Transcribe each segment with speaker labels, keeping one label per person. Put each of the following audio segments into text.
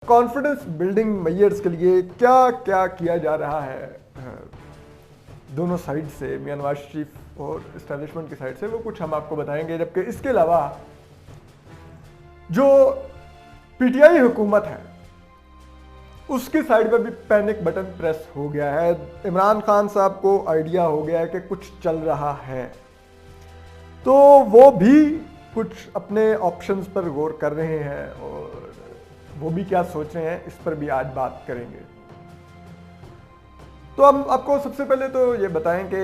Speaker 1: Confidence building measures के लिए क्या क्या किया जा रहा है दोनों साइड से, मियां नवाज शरीफ और इस्टेब्लिशमेंट की साइड से, वो कुछ हम आपको बताएंगे। जबकि इसके अलावा जो पीटीआई हुकूमत है उसकी साइड पर भी पैनिक बटन प्रेस हो गया है। इमरान खान साहब को आइडिया हो गया है कि कुछ चल रहा है, तो वो भी कुछ अपने ऑप्शंस पर गौर कर रहे हैं और वो भी क्या सोच रहे हैं इस पर भी आज बात करेंगे। तो हम आपको सबसे पहले तो ये बताएं कि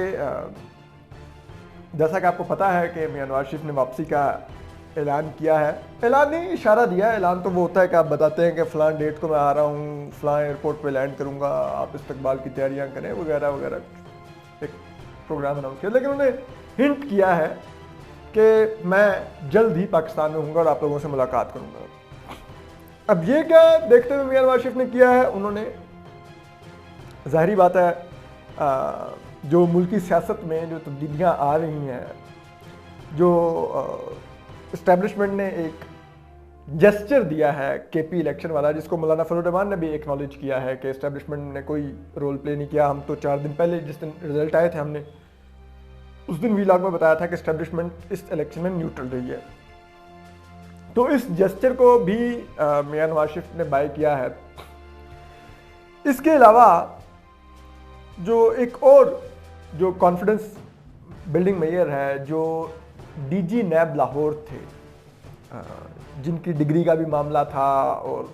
Speaker 1: जैसा कि आपको पता है कि मियां नवाज शरीफ ने वापसी का ऐलान किया है। ऐलान नहीं, इशारा दिया है। ऐलान तो वो होता है कि आप बताते हैं कि फ़लाँ डेट को मैं आ रहा हूँ, फ़लाँ एयरपोर्ट पे लैंड करूँगा, आप इस्तकबाल की तैयारियाँ करें वगैरह वगैरह, एक प्रोग्राम अनाउंस किया। लेकिन उन्होंने हिंट किया है कि मैं जल्द ही पाकिस्तान में हूँगा और आप लोगों से मुलाकात करूँगा। अब ये क्या देखते हुए मियां नवाज शरीफ ने किया है, उन्होंने ज़ाहिरी बात है जो मुल्की सियासत में जो तब्दीलियाँ आ रही हैं, जो इस्टेब्लिशमेंट ने एक जेस्चर दिया है केपी इलेक्शन वाला, जिसको मौलाना फजल रहमान ने भी एक्नॉलेज किया है कि इस्टेब्लिशमेंट ने कोई रोल प्ले नहीं किया। हम तो 4 दिन पहले जिस दिन रिजल्ट आए थे, हमने उस दिन वीलॉग में बताया था कि इस्टेब्लिशमेंट इस इलेक्शन में न्यूट्रल रही है। तो इस जेस्चर को भी मियां नवाज शरीफ ने बाय किया है। इसके अलावा जो एक और जो कॉन्फिडेंस बिल्डिंग मेजर है, जो डीजी नैब लाहौर थे, जिनकी डिग्री का भी मामला था और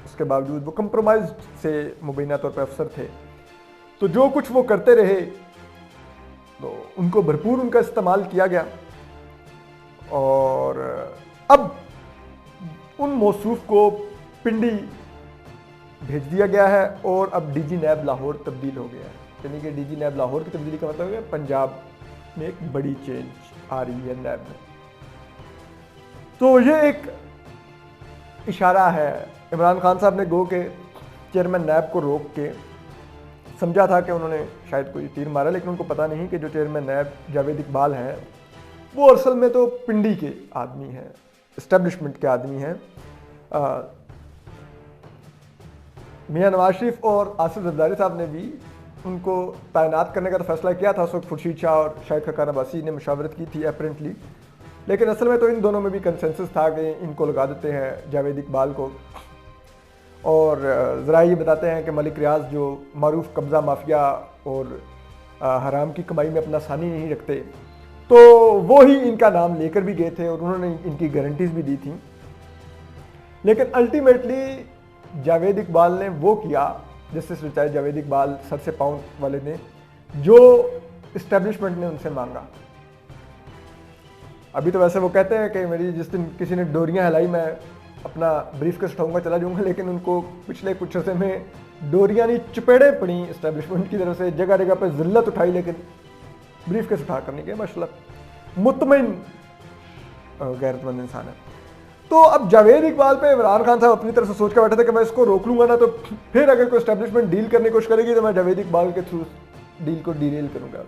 Speaker 1: उसके बावजूद वो कंप्रोमाइज से मुबैना तौर पर अफसर थे, तो जो कुछ वो करते रहे तो उनको भरपूर उनका इस्तेमाल किया गया और अब उन मौसूफ को पिंडी भेज दिया गया है और अब डीजी नैब लाहौर तब्दील हो गया है। यानी कि डीजी नैब लाहौर की तब्दीली का मतलब है पंजाब में एक बड़ी चेंज आ रही है नैब में। तो ये एक इशारा है। इमरान खान साहब ने गो के चेयरमैन नैब को रोक के समझा था कि उन्होंने शायद कोई तीर मारा, लेकिन उनको पता नहीं कि जो चेयरमैन नैब जावेद इकबाल हैं वो असल में तो पिंडी के आदमी हैं, इस्टेब्लिशमेंट के आदमी हैं। मियां नवाज शरीफ और आसिफ जरदारी साहब ने भी उनको तैनात करने का तो फैसला किया था। उस वक्त खुर्शीद शाह और शाहिद खकान अब्बासी ने मशावरत की थी अपेरेंटली, लेकिन असल में तो इन दोनों में भी कंसेंसस था कि इनको लगा देते हैं जावेद इकबाल को। और ज़रा ये बताते हैं कि मलिक रियाज जो मारूफ कब्ज़ा माफिया और हराम की कमाई में अपना सानी नहीं रखते, तो वो ही इनका नाम लेकर भी गए थे और उन्होंने इनकी गारंटीज भी दी थी। लेकिन अल्टीमेटली जावेद इकबाल ने वो किया, justice retired Javed Iqbal sir से पाँव वाले ने, जो इस्टेब्लिशमेंट ने उनसे मांगा। अभी तो वैसे वो कहते हैं कि मेरी जिस दिन किसी ने डोरियां हिलाई मैं अपना ब्रीफ केस उठाऊंगा चला जाऊंगा, लेकिन उनको पिछले कुछ अर्से में डोरियां नहीं चपेड़े पड़ी इस्टेब्लिशमेंट की तरफ से, जगह जगह पर जिल्लत उठाई, लेकिन ब्रीफ केस उठा करने के माशाल्लाह मुतमईन गैरतमंद इंसान है। तो अब जावेद इकबाल पे इमरान खान साहब अपनी तरफ से सोच कर बैठे थे कि मैं इसको रोक लूंगा ना, तो फिर अगर कोई एस्टेब्लिशमेंट डील करने की कोशिश करेगी तो मैं जावेद इकबाल के थ्रू डील को डीरेल करूंगा।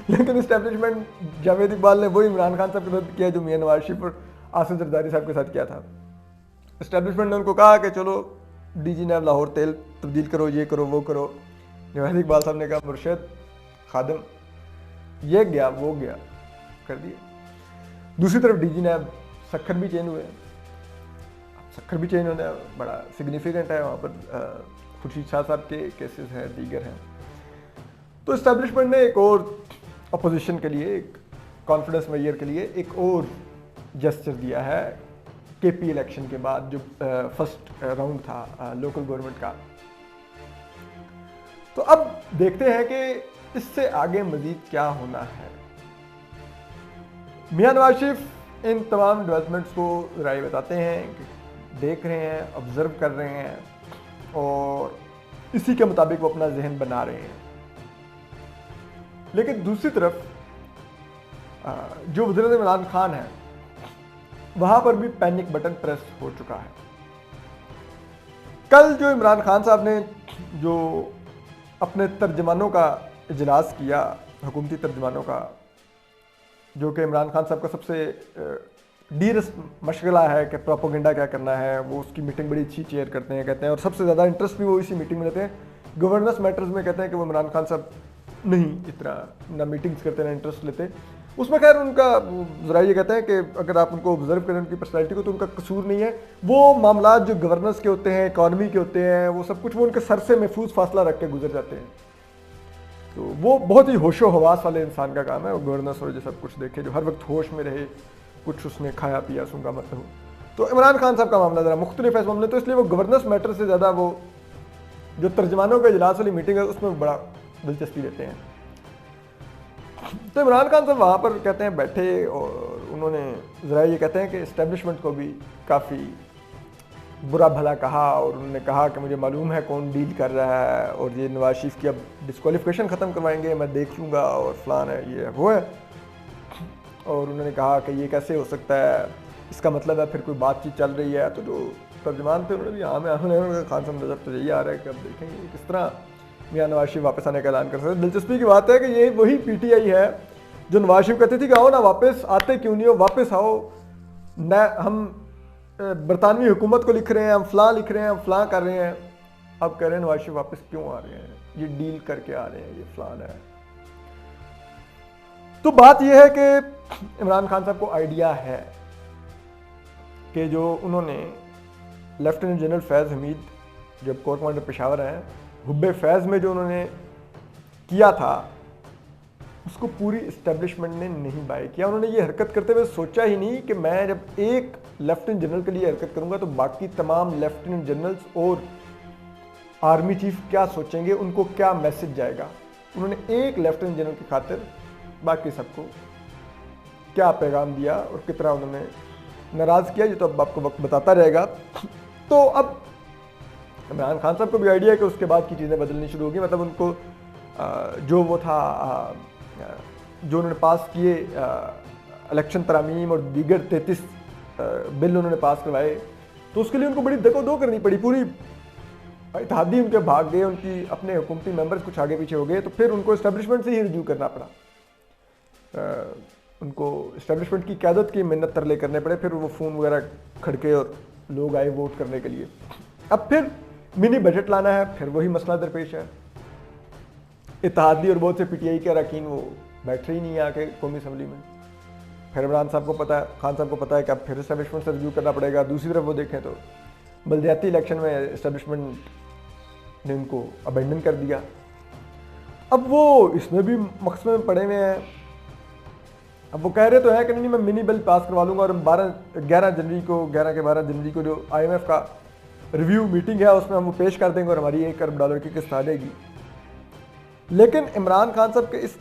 Speaker 1: लेकिन एस्टेब्लिशमेंट जावेद इकबाल ने वो इमरान खान साहब के साथ किया जो मियां नवाज शरीफ और आसिफ जरदारी साहब के साथ किया था। एस्टेब्लिशमेंट ने उनको कहा कि चलो डीजी नैब लाहौर तेल तब्दील करो, ये करो वो करो। जावेद इकबाल साहब ने कहा मुर्शद खादम, ये गया वो गया, कर दिया। दूसरी तरफ डीजी नैब सक्खर भी चेंज हुए। सक्खर भी चेंज होने बड़ा सिग्निफिकेंट है, वहाँ पर खुर्शीद शाह साहब के केसेस हैं, दीगर हैं। तो इस्टेब्लिशमेंट ने एक और अपोजिशन के लिए, एक कॉन्फिडेंस मेजर के लिए एक और जेस्चर दिया है केपी इलेक्शन के बाद, जो फर्स्ट राउंड था लोकल गवर्नमेंट का। तो अब देखते हैं कि इससे आगे मजीद क्या होना है। मियां नवाज शरीफ इन तमाम डेवलपमेंट्स को राय बताते हैं, देख रहे हैं, ऑब्जर्व कर रहे हैं और इसी के मुताबिक वो अपना जहन बना रहे हैं। लेकिन दूसरी तरफ जो वज़ीर इमरान खान है, वहां पर भी पैनिक बटन प्रेस हो चुका है। कल जो इमरान खान साहब ने जो अपने तर्जमानों का इजलास किया, हुकूमती तर्जमानों का, जो कि इमरान खान साहब का सबसे मशगला है कि प्रोपोगेंडा क्या करना है। वो उसकी मीटिंग बड़ी अच्छी चेयर करते हैं, कहते हैं, और सबसे ज़्यादा इंटरेस्ट भी वो इसी मीटिंग में लेते हैं। गवर्नेंस मैटर्स में कहते हैं कि वो इमरान खान साहब नहीं इतना ना मीटिंग्स करते ना इंटरेस्ट लेते। उसमें खैर उनका ज़रा ये कहते हैं कि अगर आप उनको ऑब्जर्व करें उनकी पर्सनैलिटी को तो उनका कसूर नहीं है। वो मामला जो गवर्नेंस के होते हैं, इकॉनमी के होते हैं, वो सब कुछ वो उनके सर से महफूज फासला रख के गुजर जाते हैं। तो वो बहुत ही होशो हवास वाले इंसान का काम है, वो गवर्नेंस और जो सब कुछ देखे, जो हर वक्त होश में रहे, कुछ उसने खाया पिया सूंघा मत हो। तो इमरान खान साहब का मामला ज़रा मुख्तलिफ है इस मामले, तो इसलिए वो गवर्नेंस मैटर से ज़्यादा वो जो तर्जमानों के इजलास वाली मीटिंग है उसमें बड़ा दिलचस्पी लेते हैं। तो इमरान खान साहब वहाँ पर कहते हैं बैठे, और उन्होंने ज़रा ये कहते हैं कि इस्टेब्लिशमेंट को भी काफ़ी बुरा भला कहा, और उन्होंने कहा कि मुझे मालूम है कौन डील कर रहा है, और ये नवाज शरीफ की अब डिस्क्वालिफिकेशन ख़त्म करवाएंगे, मैं देख लूँगा, और फलान है, ये है, वो है। और उन्होंने कहा कि ये कैसे हो सकता है, इसका मतलब है फिर कोई बातचीत चल रही है। तो जो तर्जमान थे उन्होंने भी हाँ में खान साहब नजर तो यही आ रहा है कि अब देखेंगे किस तरह मियां नवाज शरीफ वापस आने का ऐलान कर सकते हैं। दिलचस्पी की बात है कि ये वही पीटीआई है जो नवाज शरीफ कहते थे कि आओ ना वापस, आते क्यों नहीं हो, वापस आओ न, हम बरतानवी हुकूमत को लिख रहे हैं, हम फलां लिख रहे हैं, हम फलां कर रहे हैं। अब कह रहे हैं नवाज शरीफ वापस क्यों आ रहे हैं, ये डील करके आ रहे हैं, ये फलान है। तो बात यह है कि इमरान खान साहब को आइडिया है कि जो उन्होंने लेफ्टिनेंट जनरल फैज़ हमीद जब कोर कमांडर पेशावर हैं, हुब्बे फैज़ में जो उन्होंने किया था उसको पूरी इस्टेब्लिशमेंट ने नहीं बाय किया। उन्होंने ये हरकत करते हुए सोचा ही नहीं कि मैं जब एक लेफ्टिनेंट जनरल के लिए हरकत करूंगा तो बाकी तमाम लेफ्टिनेंट जनरल्स और आर्मी चीफ क्या सोचेंगे, उनको क्या मैसेज जाएगा। उन्होंने एक लेफ्टिनेंट जनरल की खातिर बाकी सबको क्या पैगाम दिया और कितना उन्होंने नाराज़ किया, ये तो अब आपको वक्त बताता रहेगा। तो अब इमरान खान साहब को भी आइडिया है कि उसके बाद की चीज़ें बदलनी शुरू होगी। मतलब उनको जो वो था जो उन्होंने पास किए इलेक्शन तरामीम और दीगर 33 बिल उन्होंने पास करवाए, तो उसके लिए उनको बड़ी दो करनी पड़ी। पूरी इत्तेहादी उनके भाग गए, उनकी अपने हुकूमती मेंबर्स कुछ आगे पीछे हो गए, तो फिर उनको इस्टेब्लिशमेंट से ही रिव्यू करना पड़ा। उनको इस्टेब्लिशमेंट की क़यादत की मिन्नत तरले करने पड़े, फिर वो फ़ोन वगैरह खड़के और लोग आए वोट करने के लिए। अब फिर मिनी बजट लाना है, फिर वही मसला दरपेश है। इत्तेहादी और बहुत से पीटीआई के अरकान वो बैठ ही नहीं है आके कौमी असम्बली में। फिर इमरान साहब को पता है, खान साहब को पता है कि अब फिर इस्टेब्लिशमेंट से रिव्यू करना पड़ेगा। दूसरी तरफ वो देखें तो बलदियाती इलेक्शन में इस्टेब्लिशमेंट ने उनको अबेंडन कर दिया। अब वो इसमें भी मकसद में पड़े हुए हैं। अब वो कह रहे तो है कि नहीं मैं मिनी बिल पास करवा लूँगा, और 11 के 12 जनवरी को जो IMF का रिव्यू मीटिंग है उसमें हम वो पेश कर देंगे और हमारी $1 अरब की किस्त आ जाएगी। लेकिन इमरान खान साहब के इस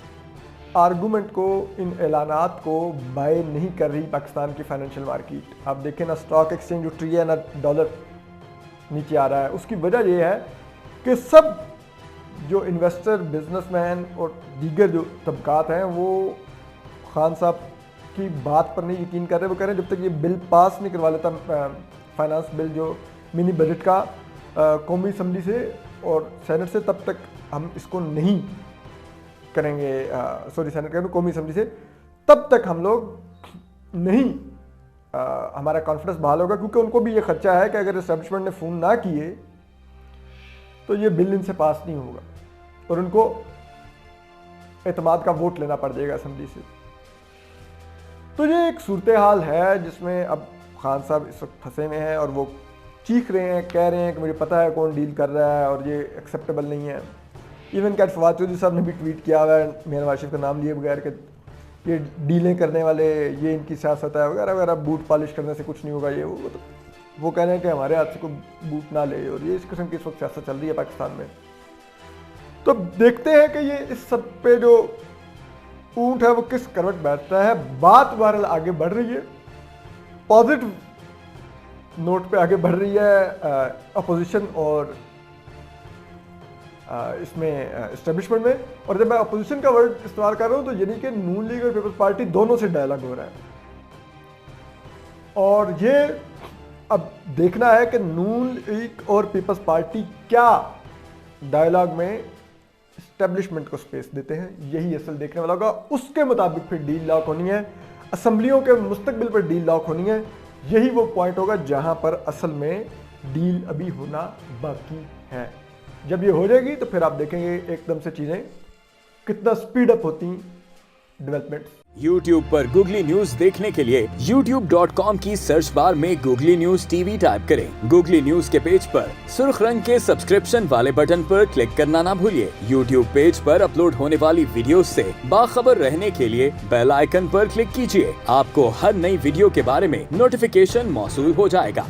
Speaker 1: आर्गूमेंट को, इन ऐलानात को बाय नहीं कर रही पाकिस्तान की फाइनेंशियल मार्केट। आप देखें ना स्टॉक एक्सचेंज उठ रही है ना डॉलर नीचे आ रहा है। उसकी वजह यह है कि सब जो इन्वेस्टर, बिजनेसमैन और दीगर जो तबकात हैं वो खान साहब की बात पर नहीं यकीन कर रहे। वो कह रहे हैं जब तक ये बिल पास नहीं करवा लेता, फाइनेंस बिल जो मिनी बजट का कौमी असम्बली से और सेनेट से, तब तक हम इसको नहीं करेंगे। सॉरी सेनेट करेंगे, कौमी असम्बली से, तब तक हम लोग नहीं हमारा कॉन्फिडेंस बहाल होगा। क्योंकि उनको भी ये खर्चा है कि अगर एस्टेब्लिशमेंट ने फ़ोन ना किए तो ये बिल इनसे पास नहीं होगा और उनको एतमाद का वोट लेना पड़ जाएगा असम्बली से। तो ये एक सूरत हाल है जिसमें अब खान साहब इस वक्त फंसे हुए हैं और वो चीख रहे हैं, कह रहे हैं कि मुझे पता है कौन डील कर रहा है और ये एक्सेप्टेबल नहीं है। इवन कैट फवाद चौधरी साहब ने भी ट्वीट किया हुआ है मियां नवाज शरीफ का नाम लिए बगैर कि ये डीलें करने वाले, ये इनकी सियासत है वगैरह वगैरह, बूट पॉलिश करने से कुछ नहीं होगा। ये वो तो वो कह रहे हैं कि हमारे हाथ से कोई बूट ना ले, और ये इस किस्म की इस वक्त सियासत चल रही है पाकिस्तान में। तो देखते हैं कि ये इस सब पे जो ऊंट है वो किस करवट बैठता है। बात बहरहाल आगे बढ़ रही है, पॉजिटिव नोट पे आगे बढ़ रही है अपोजिशन और इसमें इस्टेब्लिशमेंट में। और जब मैं अपोजिशन का वर्ड इस्तेमाल कर रहा हूं तो यानी कि नून लीग और पीपल्स पार्टी दोनों से डायलॉग हो रहा है। और ये अब देखना है कि नून लीग और पीपल्स पार्टी क्या डायलॉग में इस्टेब्लिशमेंट को स्पेस देते हैं, यही असल देखने वाला होगा। उसके मुताबिक फिर डील लॉक होनी है। असम्बलियों के मुस्तकबिल पर डील लॉक होनी है, यही वो पॉइंट होगा जहां पर असल में डील अभी होना बाकी है। जब ये हो जाएगी तो फिर आप देखेंगे एकदम से चीजें कितना स्पीड अप होती डेवलपमेंट।
Speaker 2: YouTube पर गूगली न्यूज देखने के लिए youtube.com की सर्च बार में गूगली न्यूज टीवी टाइप करें। गूगली न्यूज के पेज पर सुर्ख रंग के सब्सक्रिप्शन वाले बटन पर क्लिक करना ना भूलिए। YouTube पेज पर अपलोड होने वाली वीडियोस से बाखबर रहने के लिए बेल आइकन पर क्लिक कीजिए। आपको हर नई वीडियो के बारे में नोटिफिकेशन मौसूल हो जाएगा।